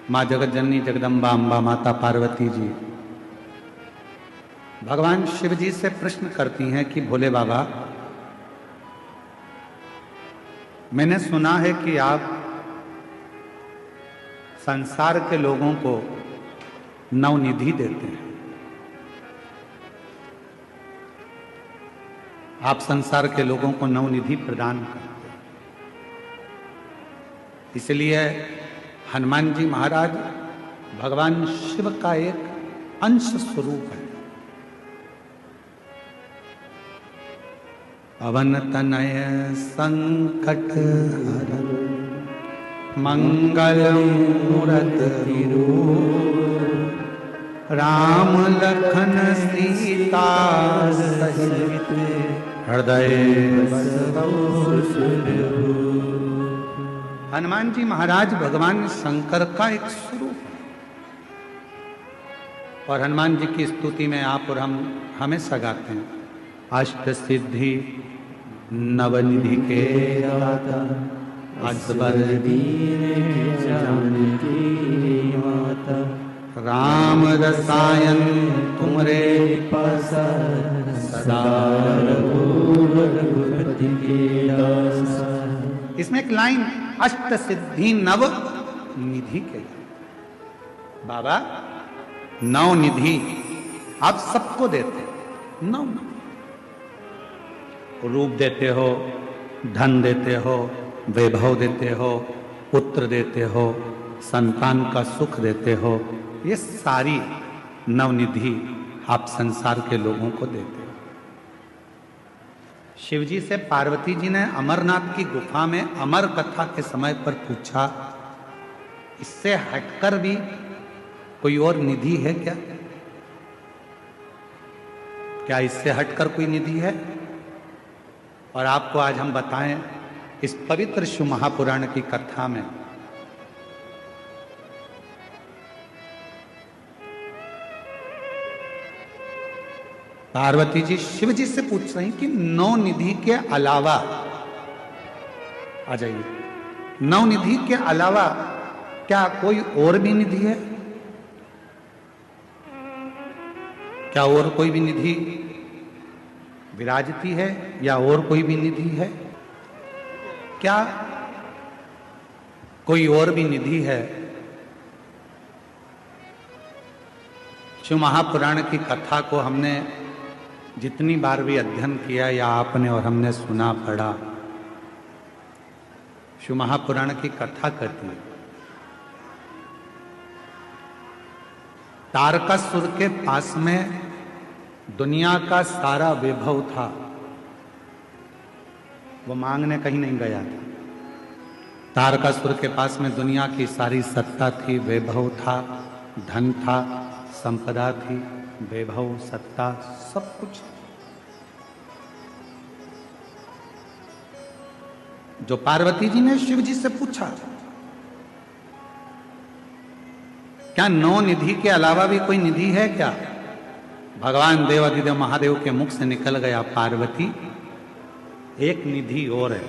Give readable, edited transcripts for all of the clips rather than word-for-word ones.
माँ जगत जननी जगदम्बा अम्बा माता पार्वती जी भगवान शिव जी से प्रश्न करती हैं कि भोले बाबा, मैंने सुना है कि आप संसार के लोगों को नवनिधि देते हैं। आप संसार के लोगों को नवनिधि प्रदान करते हैं। इसलिए हनुमान जी महाराज भगवान शिव का एक अंश स्वरूप है। पवन तनय संकट हरन मंगल मूरति रूप राम लखन सीता सहित हृदय हनुमान जी महाराज भगवान शंकर का एक स्वरूप है और हनुमान जी की स्तुति में आप और हम हमेशा गाते हैं। अष्ट सिद्धि नवनिधि के दाता असबर दीन जानकी माता राम रसायन तुमरे पास सदा रघुपति के दासा। इसमें एक लाइन अष्ट सिद्धि नव निधि के बाबा नव निधि आप सबको देते नव रूप देते हो, धन देते हो, वैभव देते हो, पुत्र देते हो, संतान का सुख देते हो। ये सारी नवनिधि आप संसार के लोगों को देते हो। शिव जी से पार्वती जी ने अमरनाथ की गुफा में अमर कथा के समय पर पूछा, इससे हटकर भी कोई और निधि है क्या? क्या इससे हटकर कोई निधि है? और आपको आज हम बताएं इस पवित्र शिव महापुराण की कथा में पार्वती जी शिव जी से पूछ रही कि नौ निधि के अलावा, आ जाइए, नौ निधि के अलावा क्या कोई और भी निधि है? क्या और कोई भी निधि विराजती है या और कोई भी निधि है? क्या कोई और भी निधि है? शिव महापुराण की कथा को हमने जितनी बार भी अध्ययन किया या आपने और हमने सुना पढ़ा, शिव महापुराण की कथा कहती है तारकासुर के पास में दुनिया का सारा वैभव था, वो मांगने कहीं नहीं गया था। तारकासुर के पास में दुनिया की सारी सत्ता थी, वैभव था, धन था, संपदा थी, वैभव, सत्ता, सब कुछ। जो पार्वती जी ने शिव जी से पूछा क्या नौ निधि के अलावा भी कोई निधि है क्या? भगवान देवाधिदेव महादेव के मुख से निकल गया, पार्वती एक निधि और है,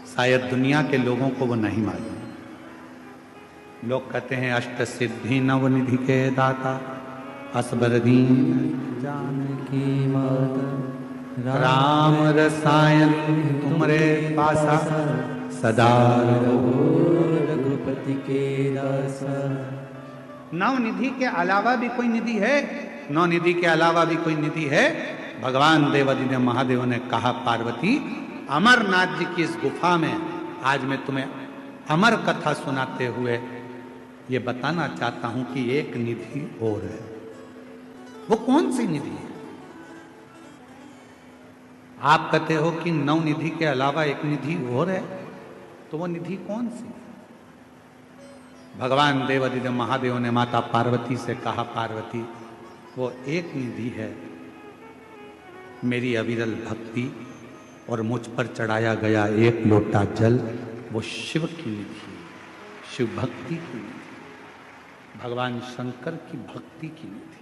शायद दुनिया के लोगों को वो नहीं मालूम। लोग कहते हैं अष्ट सिद्धि नव निधि के दाता असबर दीन जानकी माता राम रसायन तुमरे पासा सदा रघुपति के दासा। नवनिधि के अलावा भी कोई निधि है? नवनिधि के अलावा भी कोई निधि है? भगवान देवाधिदेव महादेव ने कहा, पार्वती अमरनाथ जी की इस गुफा में आज मैं तुम्हें अमर कथा सुनाते हुए ये बताना चाहता हूं कि एक निधि और है। वो कौन सी निधि है? आप कहते हो कि नौ निधि के अलावा एक निधि और है, तो वो निधि कौन सी? भगवान देवाधिदेव महादेव ने माता पार्वती से कहा, पार्वती वो एक निधि है मेरी अविरल भक्ति और मुझ पर चढ़ाया गया एक लोटा जल, वो शिव की निधि, शिव भक्ति की निधि, भगवान शंकर की भक्ति की निधि।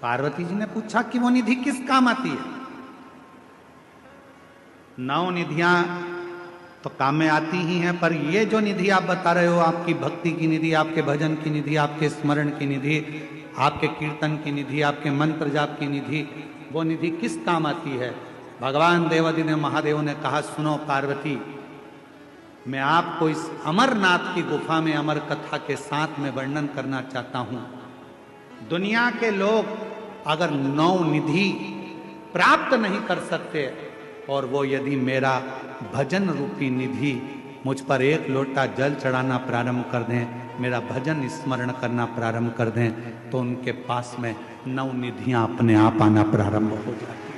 पार्वती जी ने पूछा कि वो निधि किस काम आती है? 9 निधियां तो काम में आती ही हैं, पर ये जो निधि आप बता रहे हो, आपकी भक्ति की निधि, आपके भजन की निधि, आपके स्मरण की निधि, आपके कीर्तन की निधि, आपके मंत्र जाप की निधि, वो निधि किस काम आती है? भगवान देवादिदेव महादेव ने कहा, सुनो पार्वती, मैं आपको इस अमरनाथ की गुफा में अमर कथा के साथ में वर्णन करना चाहता हूं। दुनिया के लोग अगर 9 निधि प्राप्त नहीं कर सकते, और वो यदि मेरा भजन रूपी निधि मुझ पर एक लोटा जल चढ़ाना प्रारंभ कर दें, मेरा भजन स्मरण करना प्रारंभ कर दें, तो उनके पास में 9 निधियां अपने आप आना प्रारंभ हो जाती हैं।